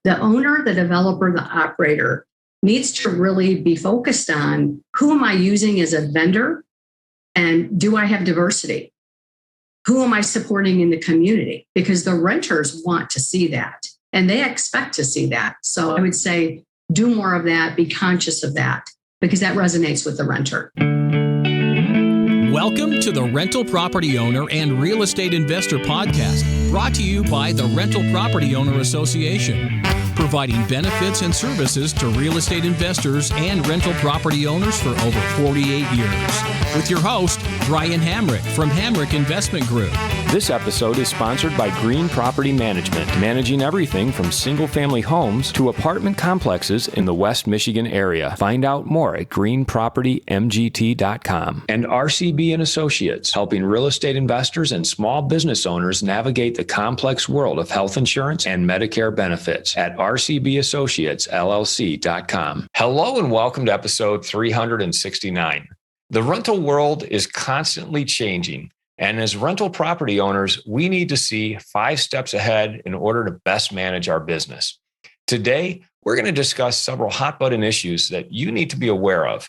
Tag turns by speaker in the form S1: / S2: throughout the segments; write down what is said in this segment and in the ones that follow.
S1: The owner, the developer, the operator needs to really be focused on who am I using as a vendor and do I have diversity? Who am I supporting in the community? Because the renters want to see that and they expect to see that. So I would say do more of that, be conscious of that because that resonates with the renter.
S2: Welcome to the Rental Property Owner and Real Estate Investor Podcast, brought to you by the Rental Property Owner Association, providing benefits and services to real estate investors and rental property owners for over 48 years. With your host, Brian Hamrick from Hamrick Investment Group.
S3: This episode is sponsored by Green Property Management, managing everything from single-family homes to apartment complexes in the West Michigan area. Find out more at greenpropertymgt.com. And RCB and Associates, helping real estate investors and small business owners navigate the complex world of health insurance and Medicare benefits at rcbassociatesllc.com. Hello and welcome to episode 369. The rental world is constantly changing. And as rental property owners, we need to see 5 steps ahead in order to best manage our business. Today, we're going to discuss several hot-button issues that you need to be aware of.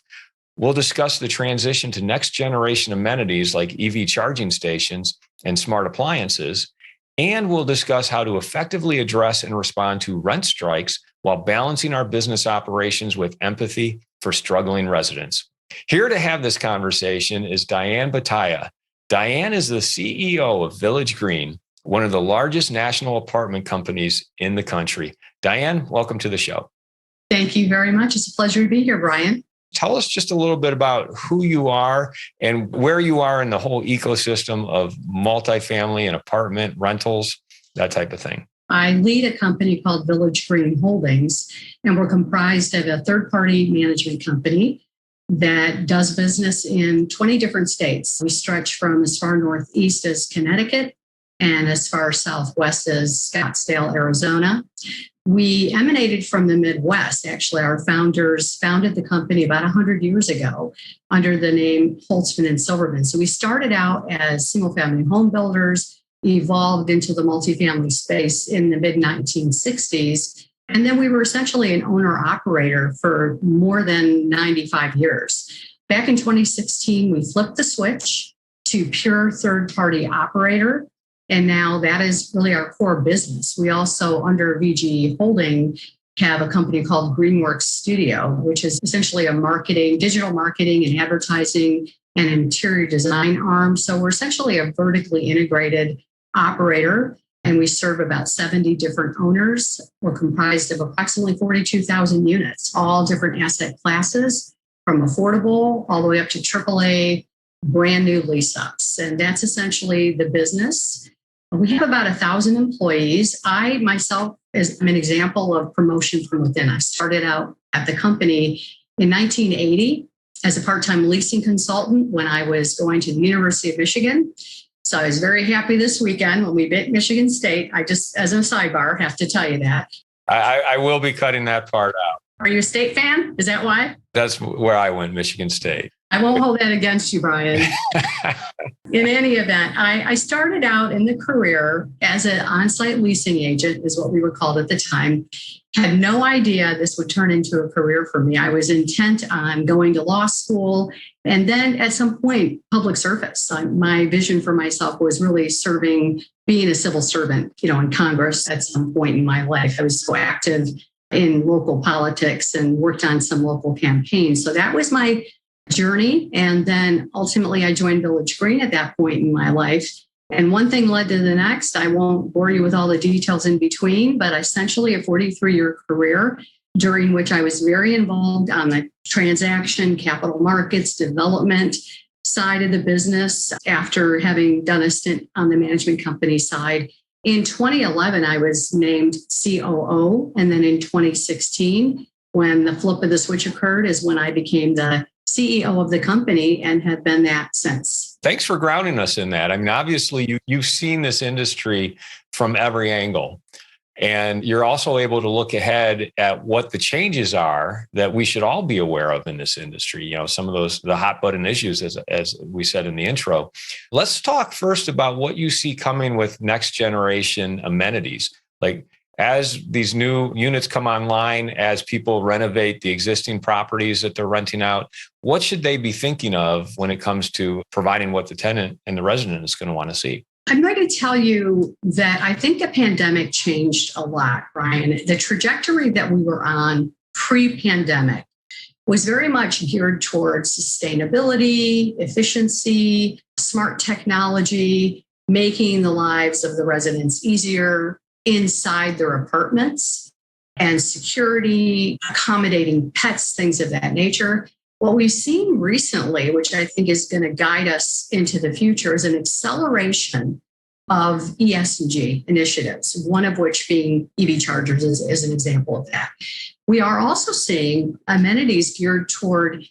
S3: We'll discuss the transition to next generation amenities like EV charging stations and smart appliances. And we'll discuss how to effectively address and respond to rent strikes while balancing our business operations with empathy for struggling residents. Here to have this conversation is Diane Batayeh. Diane is the CEO of Village Green, one of the largest national apartment companies in the country. Diane, welcome to the show.
S1: Thank you very much. It's a pleasure to be here, Brian.
S3: Tell us just a little bit about who you are and where you are in the whole ecosystem of multifamily and apartment rentals, that type of thing.
S1: I lead a company called Village Green Holdings, and we're comprised of a third-party management company that does business in 20 different states. We stretch from as far northeast as Connecticut and as far southwest as Scottsdale, Arizona. We emanated from the Midwest. Actually, our founders founded the company about 100 years ago under the name Holtzman and Silverman. So we started out as single-family home builders, evolved into the multifamily space in the mid-1960s. And then we were essentially an owner-operator for more than 95 years. Back in 2016, we flipped the switch to pure third-party operator. And now that is really our core business. We also, under VG Holding, have a company called Greenworks Studio, which is essentially a digital marketing and advertising and interior design arm. So we're essentially a vertically integrated operator. And we serve about 70 different owners. We're comprised of approximately 42,000 units, all different asset classes, from affordable all the way up to AAA, brand new lease-ups. And that's essentially the business. We have about 1,000 employees. I myself am an example of promotion from within. I started out at the company in 1980 as a part-time leasing consultant when I was going to the University of Michigan. So I was very happy this weekend when we beat Michigan State. I just, as a sidebar, have to tell you that.
S3: I will be cutting that part out.
S1: Are you a State fan? Is that why?
S3: That's where I went, Michigan State.
S1: I won't hold that against you, Brian. In any event, I started out in the career as an on-site leasing agent, is what we were called at the time. Had no idea this would turn into a career for me. I was intent on going to law school and then at some point, public service. My vision for myself was really being a civil servant, in Congress at some point in my life. I was so active in local politics and worked on some local campaigns. So that was my journey. And then ultimately I joined Village Green at that point in my life. And one thing led to the next. I won't bore you with all the details in between, but essentially a 43-year career during which I was very involved on the transaction, capital markets, development side of the business after having done a stint on the management company side. In 2011, I was named COO. And then in 2016, when the flip of the switch occurred, is when I became the CEO of the company and have been that since.
S3: Thanks for grounding us in that. I mean, obviously, you've seen this industry from every angle. And you're also able to look ahead at what the changes are that we should all be aware of in this industry. Some of the hot button issues, as we said in the intro. Let's talk first about what you see coming with next generation amenities. Like as these new units come online, as people renovate the existing properties that they're renting out, what should they be thinking of when it comes to providing what the tenant and the resident is going to want to see?
S1: I'm going to tell you that I think the pandemic changed a lot, Brian. The trajectory that we were on pre-pandemic was very much geared towards sustainability, efficiency, smart technology, making the lives of the residents easier inside their apartments, and security, accommodating pets, things of that nature. What we've seen recently, which I think is going to guide us into the future, is an acceleration of ESG initiatives, one of which being EV chargers is an example of that. We are also seeing amenities geared toward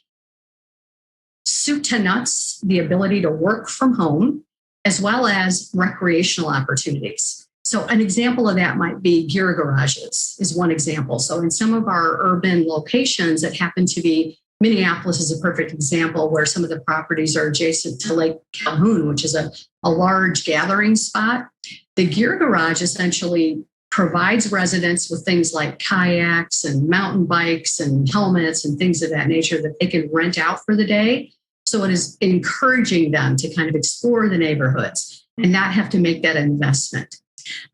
S1: soup to nuts, the ability to work from home, as well as recreational opportunities. So an example of that might be gear garages is one example. So in some of our urban locations that happen to be, Minneapolis is a perfect example where some of the properties are adjacent to Lake Calhoun, which is a large gathering spot. The gear garage essentially provides residents with things like kayaks and mountain bikes and helmets and things of that nature that they can rent out for the day. So it is encouraging them to kind of explore the neighborhoods and not have to make that investment.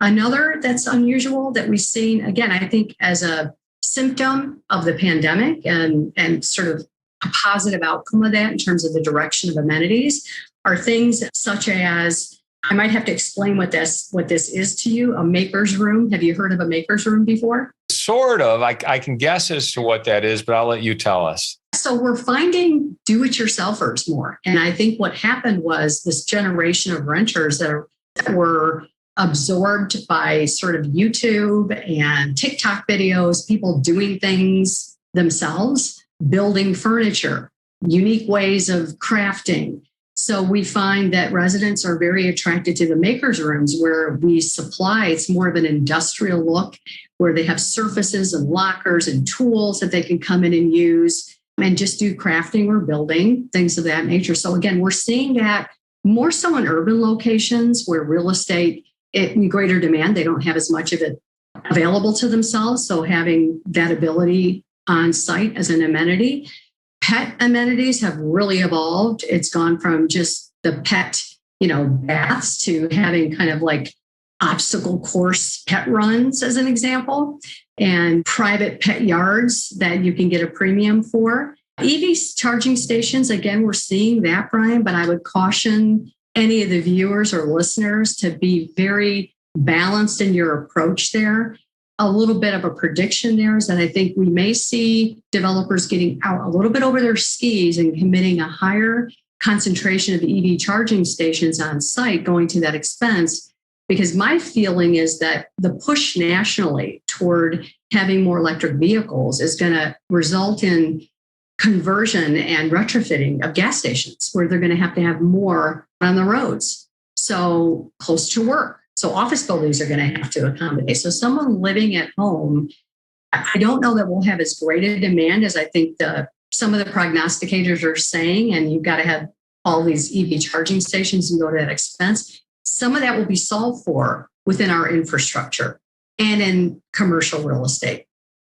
S1: Another that's unusual that we've seen, again, I think as a symptom of the pandemic and sort of a positive outcome of that in terms of the direction of amenities, are things such as, I might have to explain what this is to you, a maker's room. Have you heard of a maker's room before?
S3: Sort of. I can guess as to what that is, but I'll let you tell us.
S1: So we're finding do-it-yourselfers more. And I think what happened was this generation of renters that were absorbed by sort of YouTube and TikTok videos, people doing things themselves, building furniture, unique ways of crafting. So we find that residents are very attracted to the maker's rooms where we supply, it's more of an industrial look, where they have surfaces and lockers and tools that they can come in and use and just do crafting or building, things of that nature. So again, we're seeing that more so in urban locations where real estate in greater demand, they don't have as much of it available to themselves. So having that ability on site as an amenity. Pet amenities have really evolved. It's gone from just the pet, baths to having kind of like obstacle course pet runs as an example, and private pet yards that you can get a premium for. EV charging stations, again, we're seeing that, Brian, but I would caution any of the viewers or listeners to be very balanced in your approach there. A little bit of a prediction there is that I think we may see developers getting out a little bit over their skis and committing a higher concentration of EV charging stations on site, going to that expense, because my feeling is that the push nationally toward having more electric vehicles is going to result in conversion and retrofitting of gas stations where they're going to have more on the roads. So close to work. So office buildings are going to have to accommodate. So someone living at home, I don't know that we'll have as great a demand as I think some of the prognosticators are saying, and you've got to have all these EV charging stations and go to that expense. Some of that will be solved for within our infrastructure and in commercial real estate.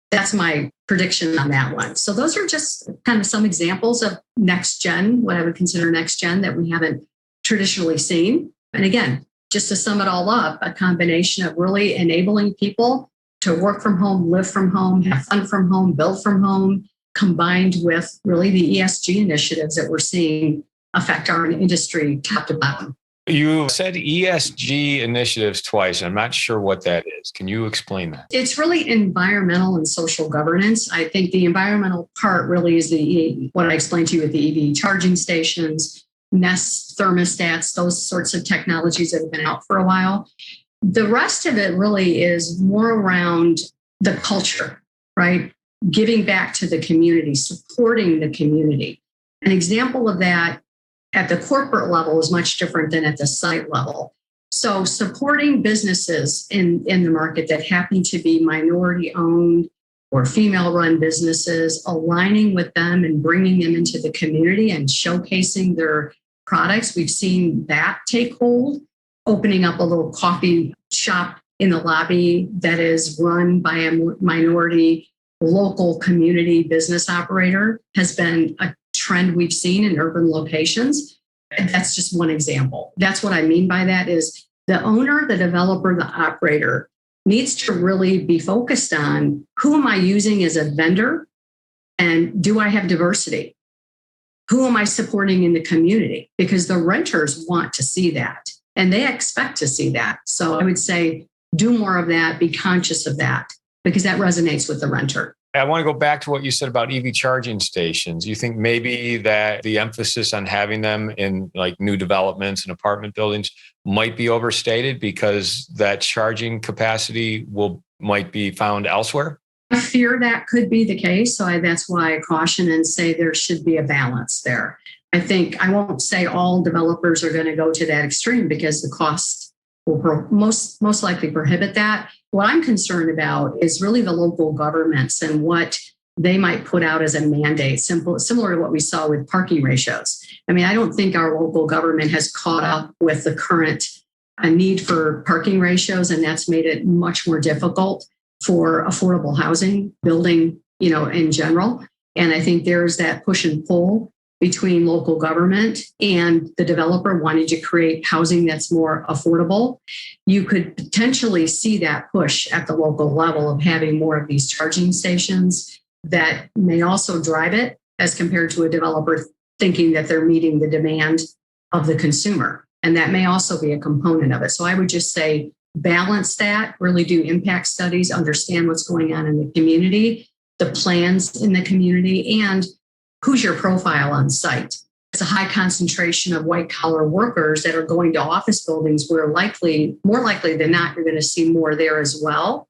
S1: That's my prediction on that one. So those are just kind of some examples of next gen, what I would consider next gen that we haven't traditionally seen. And again, just to sum it all up, a combination of really enabling people to work from home, live from home, have fun from home, build from home, combined with really the ESG initiatives that we're seeing affect our industry top to bottom.
S3: You said ESG initiatives twice. I'm not sure what that is. Can you explain that?
S1: It's really environmental and social governance. I think the environmental part really is what I explained to you with the EV charging stations, Nest thermostats, those sorts of technologies that have been out for a while. The rest of it really is more around the culture, right? Giving back to the community, supporting the community. An example of that at the corporate level is much different than at the site level. So supporting businesses in the market that happen to be minority owned or female run businesses, aligning with them and bringing them into the community and showcasing their products. We've seen that take hold, opening up a little coffee shop in the lobby that is run by a minority local community business operator has been a trend we've seen in urban locations. And that's just one example. That's what I mean by that is the owner, the developer, the operator needs to really be focused on who am I using as a vendor and do I have diversity? Who am I supporting in the community? Because the renters want to see that and they expect to see that. So I would say do more of that, be conscious of that because that resonates with the renter.
S3: I want to go back to what you said about EV charging stations. You think maybe that the emphasis on having them in like new developments and apartment buildings might be overstated because that charging capacity might be found elsewhere?
S1: I fear that could be the case. So that's why I caution and say there should be a balance there. I think I won't say all developers are going to go to that extreme because the cost will most likely prohibit that. What I'm concerned about is really the local governments and what they might put out as a mandate, similar to what we saw with parking ratios. I mean, I don't think our local government has caught up with the current need for parking ratios, and that's made it much more difficult for affordable housing building, in general. And I think there's that push and pull between local government and the developer wanting to create housing that's more affordable. You could potentially see that push at the local level of having more of these charging stations that may also drive it as compared to a developer thinking that they're meeting the demand of the consumer. And that may also be a component of it. So I would just say balance that, really do impact studies, understand what's going on in the community, the plans in the community, and who's your profile on site. It's a high concentration of white collar workers that are going to office buildings where more likely than not, you're going to see more there as well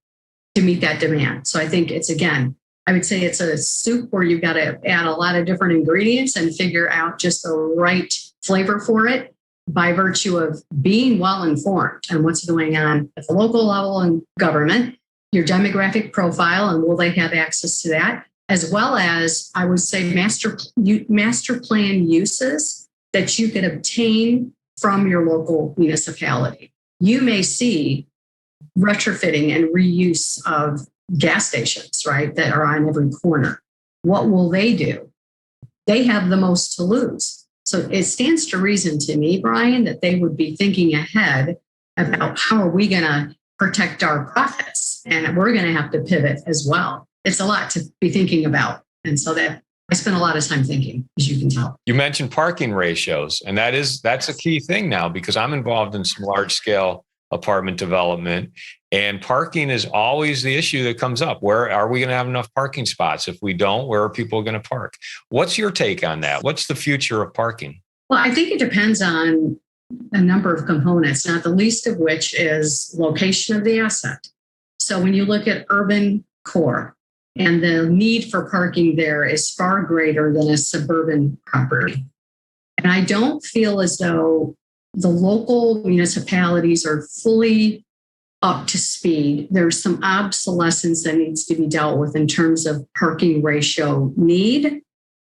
S1: to meet that demand. So I think I would say it's a soup where you've got to add a lot of different ingredients and figure out just the right flavor for it by virtue of being well informed on what's going on at the local level and government, your demographic profile, and will they have access to that? As well as, I would say, master plan uses that you could obtain from your local municipality. You may see retrofitting and reuse of gas stations, right, that are on every corner. What will they do? They have the most to lose. So it stands to reason to me, Brian, that they would be thinking ahead about how are we going to protect our profits? And we're going to have to pivot as well. It's a lot to be thinking about. And so that I spend a lot of time thinking, as you can tell.
S3: You mentioned parking ratios, and that's a key thing now because I'm involved in some large scale apartment development, and parking is always the issue that comes up. Where are we going to have enough parking spots? If we don't, where are people going to park? What's your take on that? What's the future of parking?
S1: Well, I think it depends on a number of components, not the least of which is location of the asset. So when you look at urban core, and the need for parking there is far greater than a suburban property. And I don't feel as though the local municipalities are fully up to speed. There's some obsolescence that needs to be dealt with in terms of parking ratio need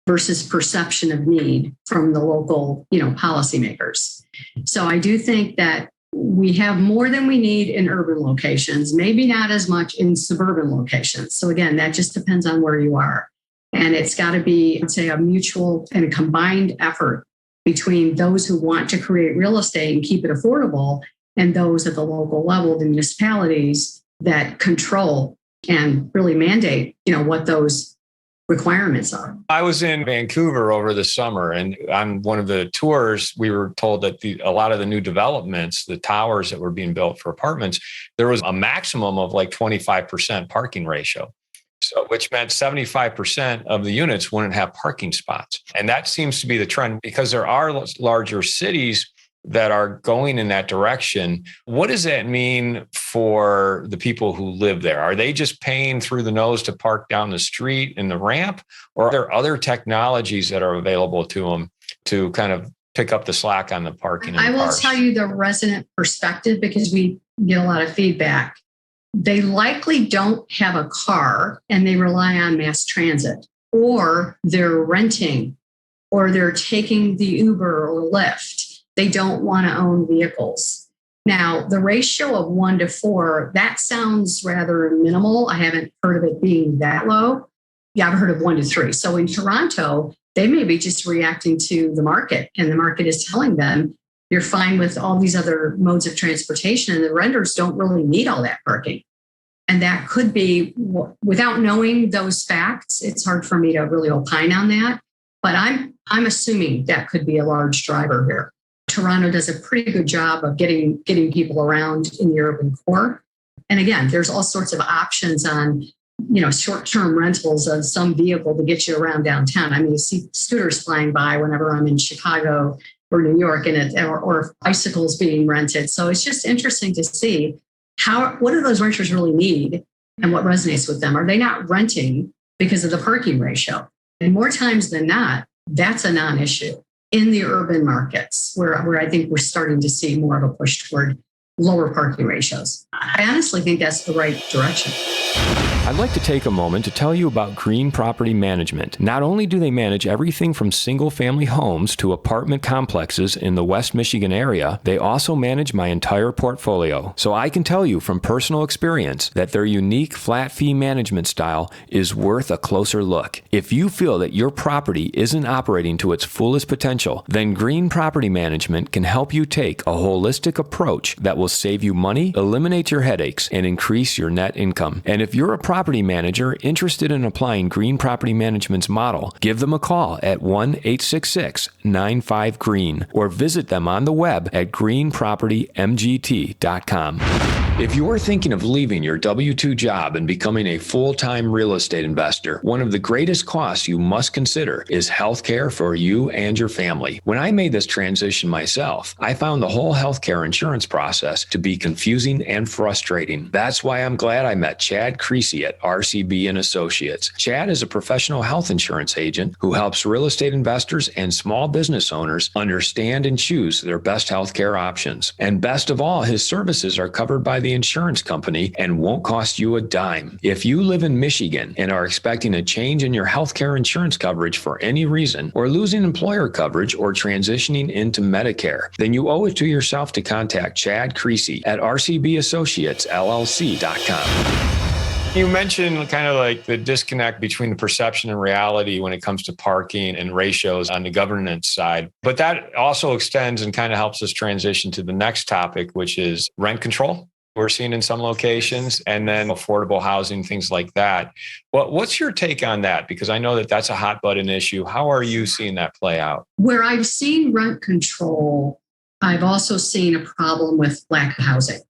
S1: versus perception of need from the local, policymakers. So I do think that we have more than we need in urban locations, maybe not as much in suburban locations. So again, that just depends on where you are. And it's got to be, I'd say, a mutual and a combined effort between those who want to create real estate and keep it affordable and those at the local level, the municipalities that control and really mandate, what those requirements are.
S3: I was in Vancouver over the summer, and on one of the tours, we were told that a lot of the new developments, the towers that were being built for apartments, there was a maximum of like 25% parking ratio. So, which meant 75% of the units wouldn't have parking spots. And that seems to be the trend because there are larger cities that are going in that direction. What does that mean for the people who live there? Are they just paying through the nose to park down the street in the ramp? Or are there other technologies that are available to them to kind of pick up the slack on the parking?
S1: I will tell you the resident perspective because we get a lot of feedback. They likely don't have a car and they rely on mass transit, or they're renting, or they're taking the Uber or Lyft. They don't want to own vehicles. Now, the ratio of 1 to 4, that sounds rather minimal. I haven't heard of it being that low. Yeah, I've heard of 1 to 3. So in Toronto, they may be just reacting to the market, and the market is telling them, you're fine with all these other modes of transportation, and the renters don't really need all that parking. And that could be, without knowing those facts, it's hard for me to really opine on that. But I'm assuming that could be a large driver here. Toronto does a pretty good job of getting people around in the urban core. And again, there's all sorts of options on, short-term rentals of some vehicle to get you around downtown. I mean, you see scooters flying by whenever I'm in Chicago or New York, or bicycles being rented. So it's just interesting to see what do those renters really need and what resonates with them. Are they not renting because of the parking ratio? And more times than not, that's a non-issue in the urban markets where I think we're starting to see more of a push toward lower parking ratios. I honestly think that's the right direction.
S3: I'd like to take a moment to tell you about Green Property Management. Not only do they manage everything from single-family homes to apartment complexes in the West Michigan area, they also manage my entire portfolio. So I can tell you from personal experience that their unique flat fee management style is worth a closer look. If you feel that your property isn't operating to its fullest potential, then Green Property Management can help you take a holistic approach that will save you money, eliminate your headaches, and increase your net income. And if you're a property manager interested in applying Green Property Management's model, give them a call at 1-866-95-GREEN or visit them on the web at greenpropertymgt.com. If you're thinking of leaving your W-2 job and becoming a full-time real estate investor, one of the greatest costs you must consider is healthcare for you and your family. When I made this transition myself, I found the whole healthcare insurance process to be confusing and frustrating. That's why I'm glad I met Chad Creasy at RCB and Associates. Chad is a professional health insurance agent who helps real estate investors and small business owners understand and choose their best healthcare options. And best of all, his services are covered by the insurance company and won't cost you a dime. If you live in Michigan and are expecting a change in your healthcare insurance coverage for any reason, or losing employer coverage or transitioning into Medicare, then you owe it to yourself to contact Chad Creasy at rcbassociatesllc.com. You mentioned kind of like the disconnect between the perception and reality when it comes to parking and ratios on the governance side. But that also extends and kind of helps us transition to the next topic, which is rent control. We're seeing in some locations, and then affordable housing, things like that. Well, what's your take on that? Because I know that that's a hot button issue. How are you seeing that play out?
S1: Where I've seen rent control, I've also seen a problem with lack of housing,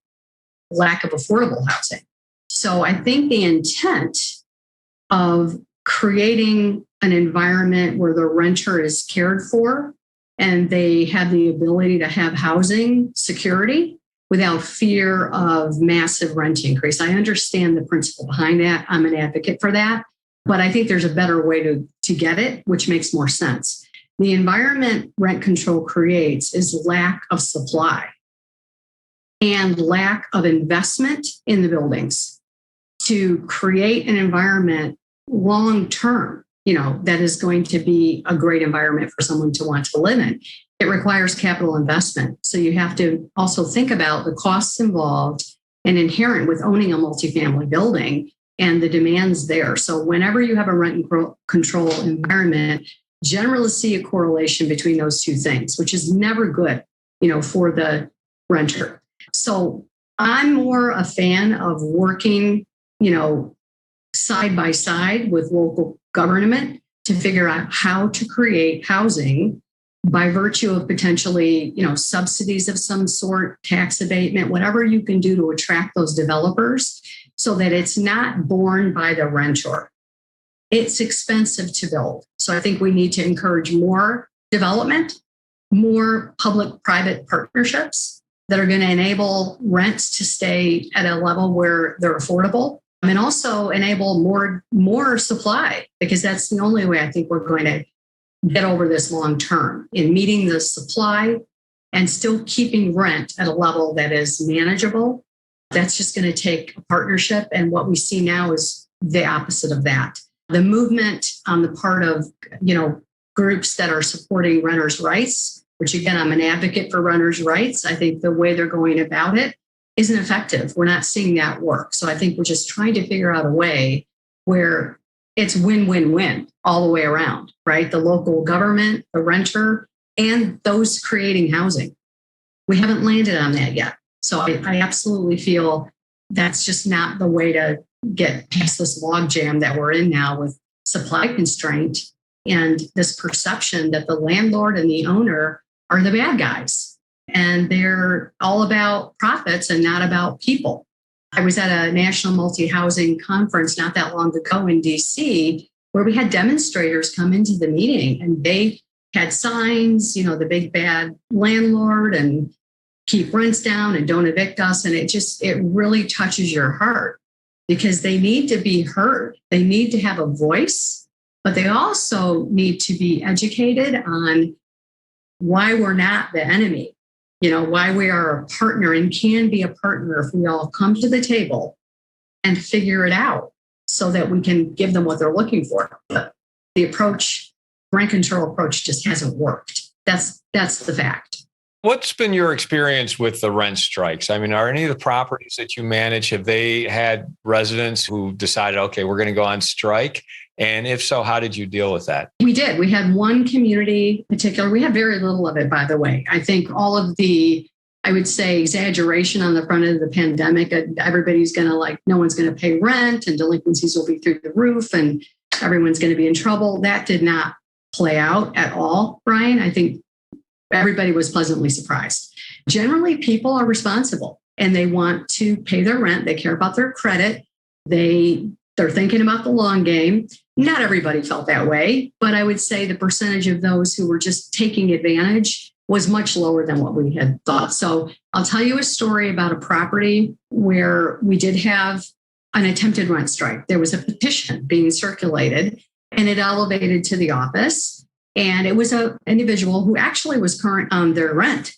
S1: lack of affordable housing. So I think the intent of creating an environment where the renter is cared for and they have the ability to have housing security without fear of massive rent increase. I understand the principle behind that. I'm an advocate for that, but I think there's a better way to get it, which makes more sense. The environment rent control creates is lack of supply and lack of investment in the buildings to create an environment long-term, that is going to be a great environment for someone to want to live in. It requires capital investment. So you have to also think about the costs involved and inherent with owning a multifamily building and the demands there. So whenever you have a rent control environment, generally see a correlation between those two things, which is never good, for the renter. So I'm more a fan of working, side by side with local government to figure out how to create housing by virtue of potentially, subsidies of some sort, tax abatement, whatever you can do to attract those developers so that it's not borne by the renter. It's expensive to build. So I think we need to encourage more development, more public-private partnerships that are going to enable rents to stay at a level where they're affordable, and also enable more supply, because that's the only way I think we're going to get over this long term, in meeting the supply and still keeping rent at a level that is manageable. That's just going to take a partnership. And what we see now is the opposite of that. The movement on the part of, groups that are supporting renters' rights which again, I'm an advocate for renters' rights. I think the way they're going about it isn't effective. We're not seeing that work. So I think we're just trying to figure out a way where it's win-win-win all the way around, right? The local government, the renter, and those creating housing. We haven't landed on that yet. So I absolutely feel that's just not the way to get past this logjam that we're in now with supply constraint and this perception that the landlord and the owner are the bad guys. And they're all about profits and not about people. I was at a national multi-housing conference not that long ago in DC, where we had demonstrators come into the meeting and they had signs, the big bad landlord and keep rents down and don't evict us. And it really touches your heart because they need to be heard. They need to have a voice, but they also need to be educated on why we're not the enemy. Why we are a partner and can be a partner if we all come to the table and figure it out so that we can give them what they're looking for. But the rent control approach just hasn't worked. That's the fact.
S3: What's been your experience with the rent strikes? I mean, are any of the properties that you manage, have they had residents who decided, okay, we're going to go on strike? And if so, how did you deal with that?
S1: We did. We had one community in particular. We had very little of it, by the way. I think all of the, I would say, exaggeration on the front end of the pandemic, everybody's going to no one's going to pay rent and delinquencies will be through the roof and everyone's going to be in trouble. That did not play out at all, Brian. I think everybody was pleasantly surprised. Generally, people are responsible and they want to pay their rent. They care about their credit. They're thinking about the long game. Not everybody felt that way, but I would say the percentage of those who were just taking advantage was much lower than what we had thought. So I'll tell you a story about a property where we did have an attempted rent strike. There was a petition being circulated and it elevated to the office. And it was an individual who actually was current on their rent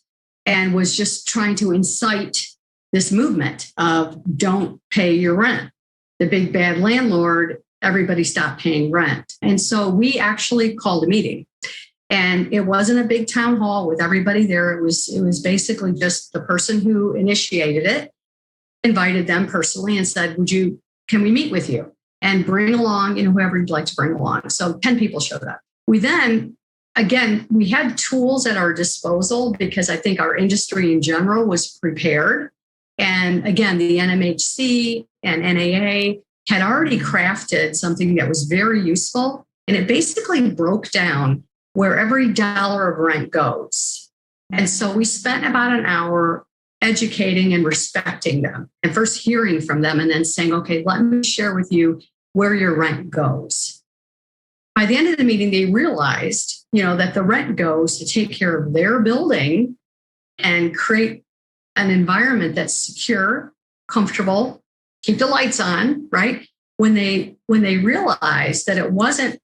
S1: and was just trying to incite this movement of don't pay your rent. The big bad landlord, everybody stopped paying rent. And so we actually called a meeting. And it wasn't a big town hall with everybody there. It was basically just the person who initiated it, invited them personally and said, can we meet with you? And bring along, whoever you'd like to bring along. So 10 people showed up. We then, again, we had tools at our disposal because I think our industry in general was prepared. And again, the NMHC and NAA had already crafted something that was very useful. And it basically broke down where every dollar of rent goes. And so we spent about an hour educating and respecting them and first hearing from them and then saying, okay, let me share with you where your rent goes. By the end of the meeting, they realized, that the rent goes to take care of their building and create an environment that's secure, comfortable, keep the lights on, right? When they realized that it wasn't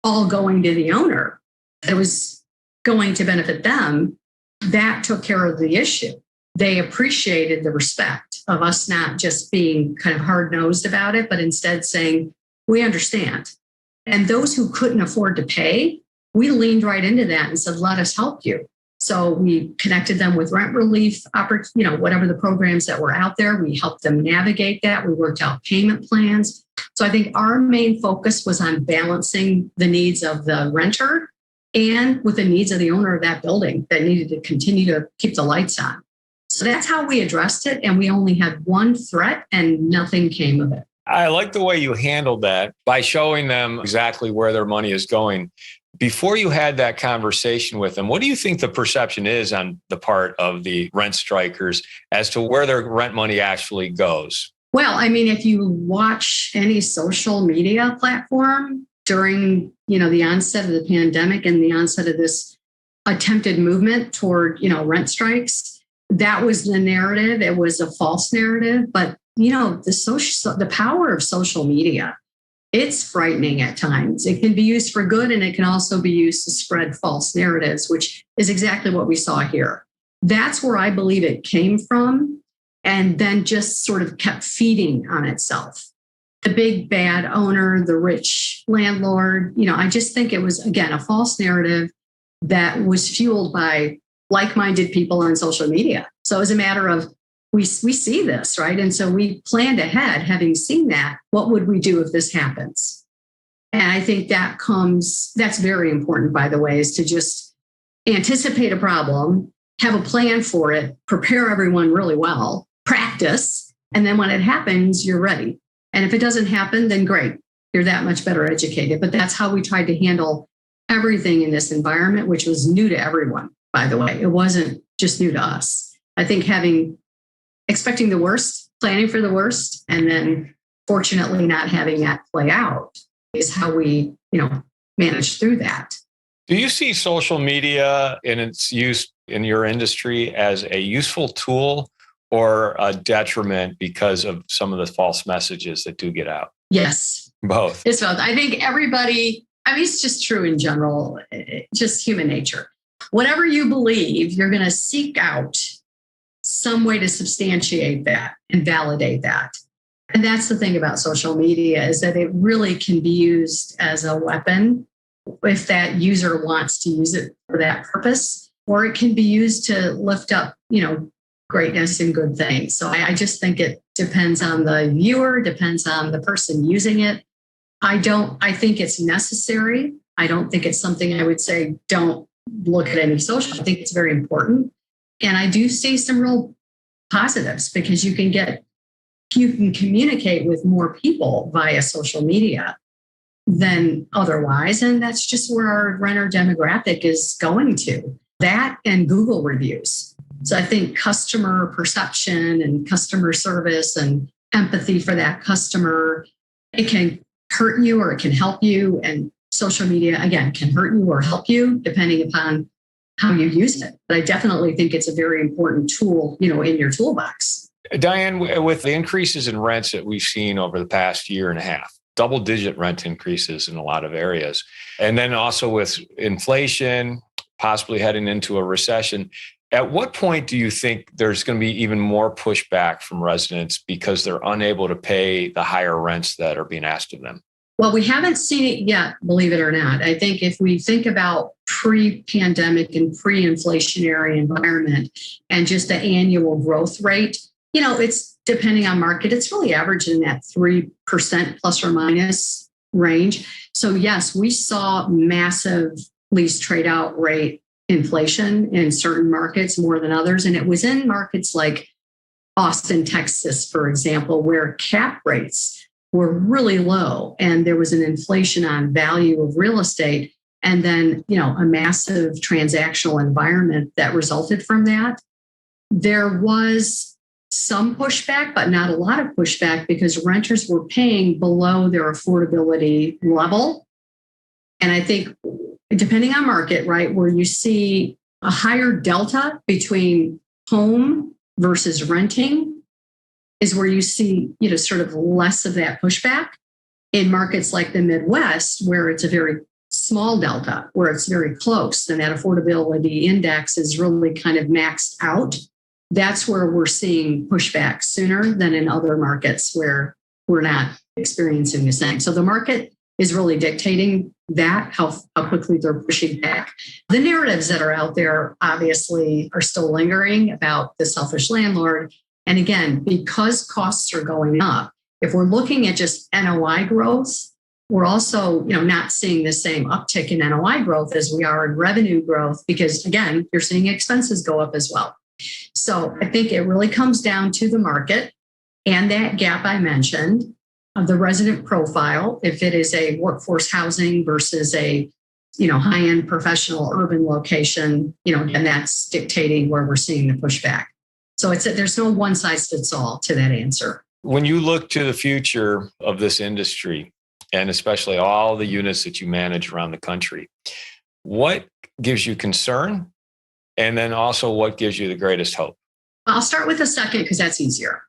S1: all going to the owner, it was going to benefit them, that took care of the issue. They appreciated the respect of us not just being kind of hard-nosed about it, but instead saying, we understand. And those who couldn't afford to pay, we leaned right into that and said, let us help you. So we connected them with rent relief, whatever the programs that were out there. We helped them navigate that. We worked out payment plans. So I think our main focus was on balancing the needs of the renter and with the needs of the owner of that building that needed to continue to keep the lights on. So that's how we addressed it. And we only had one threat and nothing came of it.
S3: I like the way you handled that by showing them exactly where their money is going. Before you had that conversation with them, what do you think the perception is on the part of the rent strikers as to where their rent money actually goes?
S1: Well, I mean, if you watch any social media platform during, the onset of the pandemic and the onset of this attempted movement toward, rent strikes, that was the narrative. It was a false narrative, but the power of social media, it's frightening at times. It can be used for good and it can also be used to spread false narratives, which is exactly what we saw here. That's where I believe it came from and then just sort of kept feeding on itself. The big bad owner, the rich landlord, I just think it was, again, a false narrative that was fueled by like-minded people on social media. So it was a matter of, we see this, right? And so we planned ahead, having seen that, what would we do if this happens? And I think that's very important, by the way, is to just anticipate a problem, have a plan for it, prepare everyone really well, practice, and then when it happens, you're ready. And if it doesn't happen, then great, you're that much better educated. But that's how we tried to handle everything in this environment, which was new to everyone, by the way. It wasn't just new to us. I think expecting the worst, planning for the worst, and then fortunately not having that play out is how we, manage through that.
S3: Do you see social media in its use in your industry as a useful tool or a detriment because of some of the false messages that do get out?
S1: Yes.
S3: Both.
S1: It's both. I think it's just true in general, just human nature. Whatever you believe, you're going to seek out some way to substantiate that and validate that. And that's the thing about social media, is that it really can be used as a weapon if that user wants to use it for that purpose, or it can be used to lift up, greatness and good things. So I just think it depends on the viewer, depends on the person using it. I think it's necessary. I don't think it's something I would say, don't look at any social. I think it's very important. And I do see some real positives, because you can communicate with more people via social media than otherwise. And that's just where our renter demographic is going to. That and Google reviews. So I think customer perception and customer service and empathy for that customer, it can hurt you or it can help you. And social media, again, can hurt you or help you depending upon how you use it. But I definitely think it's a very important tool, in your toolbox.
S3: Diane, with the increases in rents that we've seen over the past year and a half, double-digit rent increases in a lot of areas, and then also with inflation, possibly heading into a recession, at what point do you think there's going to be even more pushback from residents because they're unable to pay the higher rents that are being asked of them?
S1: Well, we haven't seen it yet, believe it or not. I think if we think about pre-pandemic and pre-inflationary environment and just the annual growth rate, it's depending on market, it's really averaging that 3% plus or minus range. So yes, we saw massive lease trade out rate inflation in certain markets more than others. And it was in markets like Austin, Texas, for example, where cap rates were really low and there was an inflation on value of real estate. And then, a massive transactional environment that resulted from that. There was some pushback, but not a lot of pushback, because renters were paying below their affordability level. And I think depending on market, right, where you see a higher delta between home versus renting is where you see, sort of less of that pushback. In markets like the Midwest, where it's a very small delta, where it's very close, and that affordability index is really kind of maxed out, that's where we're seeing pushback sooner than in other markets where we're not experiencing the same. So the market is really dictating that, how quickly they're pushing back. The narratives that are out there obviously are still lingering about the selfish landlord. And again, because costs are going up, if we're looking at just NOI growth, we're also, not seeing the same uptick in NOI growth as we are in revenue growth, because again, you're seeing expenses go up as well. So I think it really comes down to the market and that gap I mentioned of the resident profile. If it is a workforce housing versus a, high-end professional urban location, and that's dictating where we're seeing the pushback. So there's no one size fits all to that answer.
S3: When you look to the future of this industry, and especially all the units that you manage around the country, what gives you concern? And then also, what gives you the greatest hope?
S1: I'll start with the second because that's easier.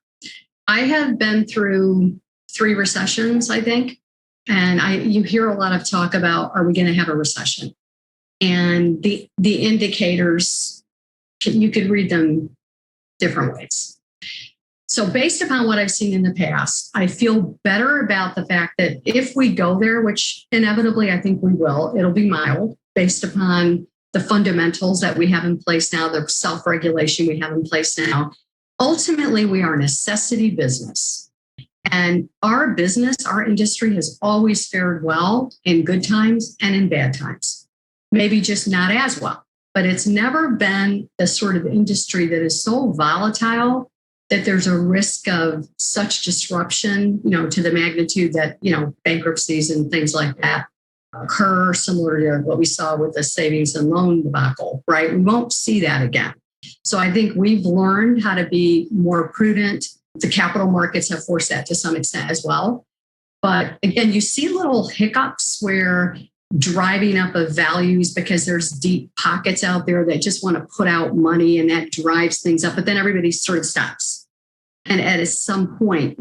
S1: I have been through 3 recessions, I think. And you hear a lot of talk about, are we going to have a recession? And the indicators, you could read them different ways. So based upon what I've seen in the past, I feel better about the fact that if we go there, which inevitably I think we will, it'll be mild based upon the fundamentals that we have in place now, the self-regulation we have in place now. Ultimately, we are a necessity business. And our business, our industry has always fared well in good times and in bad times. Maybe just not as well, but it's never been the sort of industry that is so volatile that there's a risk of such disruption, to the magnitude that, bankruptcies and things like that occur, similar to what we saw with the savings and loan debacle, right? We won't see that again. So I think we've learned how to be more prudent. The capital markets have forced that to some extent as well. But again, you see little hiccups where driving up of values because there's deep pockets out there that just want to put out money and that drives things up. But then everybody sort of stops. And at some point,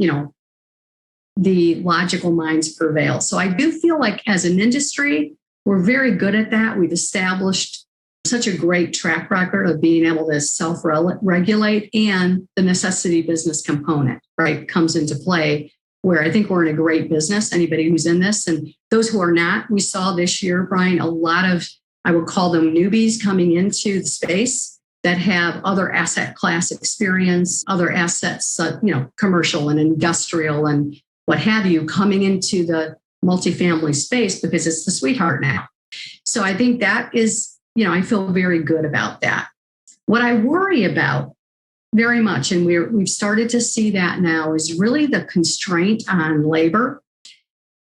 S1: the logical minds prevail. So I do feel like as an industry, we're very good at that. We've established such a great track record of being able to self-regulate, and the necessity business component, right, comes into play, where I think we're in a great business, anybody who's in this. And those who are not, we saw this year, Brian, a lot of, I would call them newbies coming into the space that have other asset class experience, other assets, commercial and industrial and what have you, coming into the multifamily space because it's the sweetheart now. So I think that is, I feel very good about that. What I worry about very much, and we've started to see that now, is really the constraint on labor.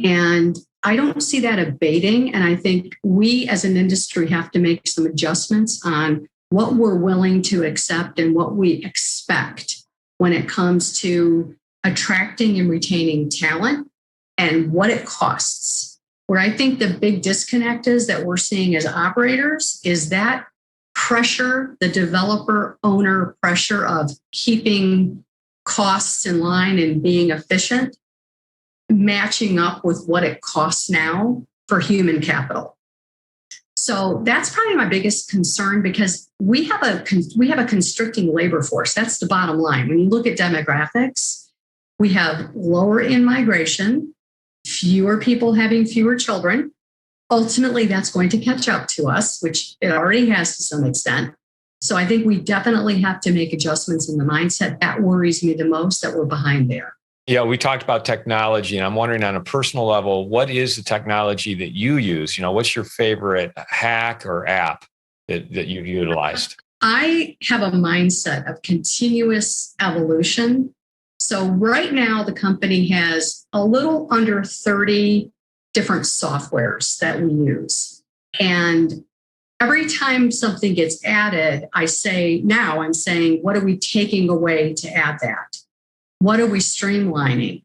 S1: And I don't see that abating. And I think we as an industry have to make some adjustments on what we're willing to accept and what we expect when it comes to attracting and retaining talent and what it costs. Where I think the big disconnect is that we're seeing as operators is that pressure, the developer owner pressure of keeping costs in line and being efficient, matching up with what it costs now for human capital. So that's probably my biggest concern, because we have a constricting labor force. That's the bottom line. When you look at demographics, we have lower in-migration, fewer people having fewer children. Ultimately, that's going to catch up to us, which it already has to some extent. So I think we definitely have to make adjustments in the mindset. That worries me the most, that we're behind there.
S3: Yeah, we talked about technology, and I'm wondering on a personal level, what is the technology that you use? What's your favorite hack or app that you've utilized?
S1: I have a mindset of continuous evolution. So right now, the company has a little under 30 different softwares that we use. And every time something gets added, I'm saying, what are we taking away to add that? What are we streamlining?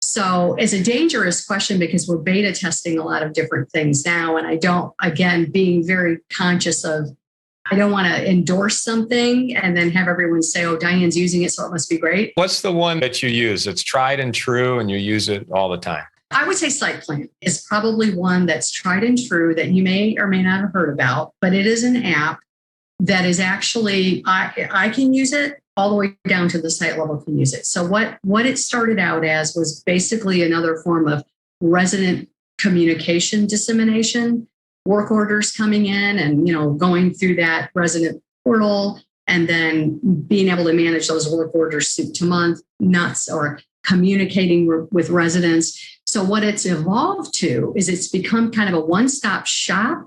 S1: So it's a dangerous question because we're beta testing a lot of different things now. And being very conscious of, I don't want to endorse something and then have everyone say, oh, Diane's using it, so it must be great.
S3: What's the one that you use? It's tried and true and you use it all the time.
S1: I would say SitePlan is probably one that's tried and true that you may or may not have heard about, but it is an app that is actually, I can use it all the way down to the site level can use it. So what it started out as was basically another form of resident communication dissemination, work orders coming in and, going through that resident portal and then being able to manage those work orders soup to month, nuts, or communicating with residents. So what it's evolved to is it's become kind of a one-stop shop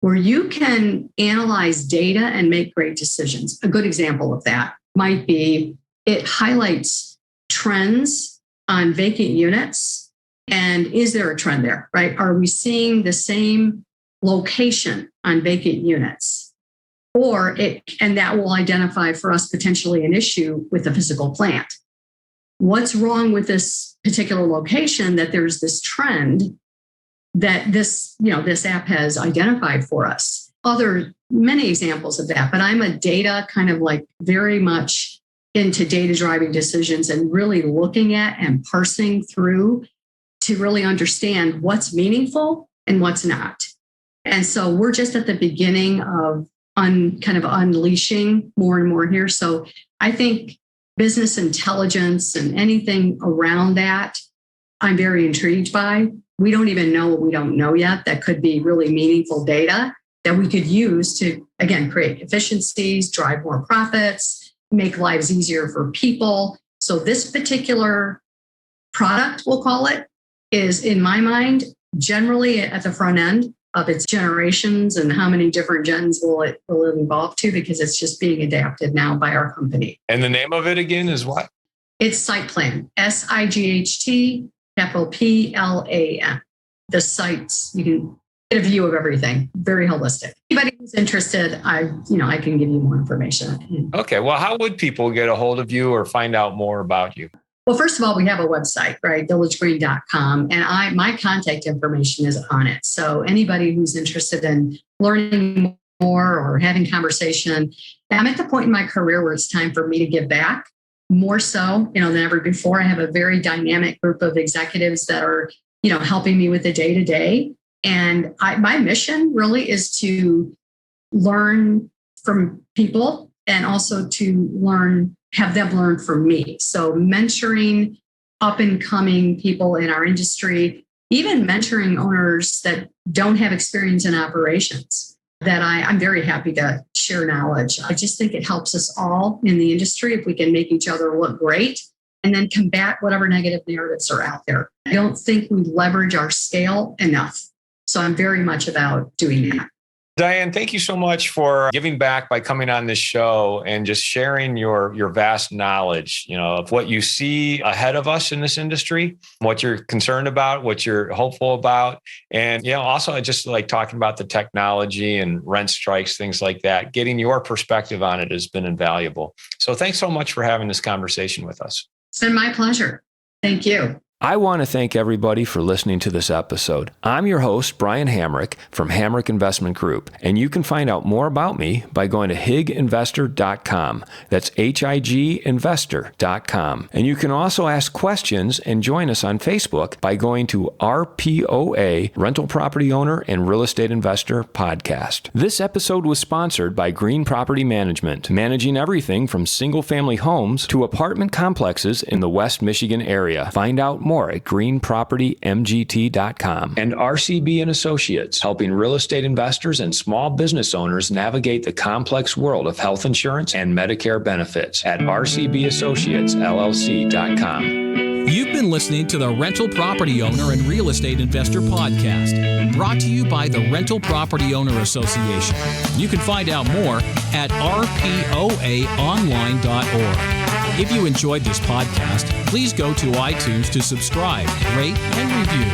S1: where you can analyze data and make great decisions. A good example of that might be it highlights trends on vacant units. And is there a trend there, right? Are we seeing the same location on vacant units? And that will identify for us potentially an issue with the physical plant. What's wrong with this particular location that there's this trend that this app has identified for us? Many examples of that, but I'm a data kind of like very much into data driving decisions and really looking at and parsing through to really understand what's meaningful and what's not. And so we're just at the beginning of kind of unleashing more and more here. So I think business intelligence and anything around that, I'm very intrigued by. We don't even know what we don't know yet. That could be really meaningful data that we could use to, again, create efficiencies, drive more profits, make lives easier for people. So this particular product, we'll call it, is, in my mind, generally at the front end of its generations, and how many different gens will it evolve to, because it's just being adapted now by our company.
S3: And the name of it again is what?
S1: It's SightPlan, SIGHT, capital PLAN. The sites, you can get a view of everything. Very holistic. Anybody who's interested, I can give you more information.
S3: Okay. Well, how would people get a hold of you or find out more about you?
S1: Well, first of all, we have a website, right? villagegreen.com. And my contact information is on it. So anybody who's interested in learning more or having conversation, I'm at the point in my career where it's time for me to give back more so, than ever before. I have a very dynamic group of executives that are, helping me with the day-to-day. And my mission really is to learn from people and also to have them learn from me. So mentoring up and coming people in our industry, even mentoring owners that don't have experience in operations, that I'm very happy to share knowledge. I just think it helps us all in the industry if we can make each other look great and then combat whatever negative narratives are out there. I don't think we leverage our scale enough. So I'm very much about doing that.
S3: Diane, thank you so much for giving back by coming on this show and just sharing your vast knowledge, of what you see ahead of us in this industry, what you're concerned about, what you're hopeful about. And, also I just like talking about the technology and rent strikes, things like that. Getting your perspective on it has been invaluable. So thanks so much for having this conversation with us.
S1: It's been my pleasure. Thank you.
S4: I want to thank everybody for listening to this episode. I'm your host, Brian Hamrick from Hamrick Investment Group, and you can find out more about me by going to higinvestor.com. That's higinvestor.com. And you can also ask questions and join us on Facebook by going to RPOA, Rental Property Owner and Real Estate Investor Podcast. This episode was sponsored by Green Property Management, managing everything from single-family homes to apartment complexes in the West Michigan area. Find out more at greenpropertymgt.com.
S3: And RCB and Associates, helping real estate investors and small business owners navigate the complex world of health insurance and Medicare benefits at rcbassociatesllc.com.
S2: You've been listening to the Rental Property Owner and Real Estate Investor Podcast, brought to you by the Rental Property Owner Association. You can find out more at rpoaonline.org. If you enjoyed this podcast, please go to iTunes to subscribe, rate, and review.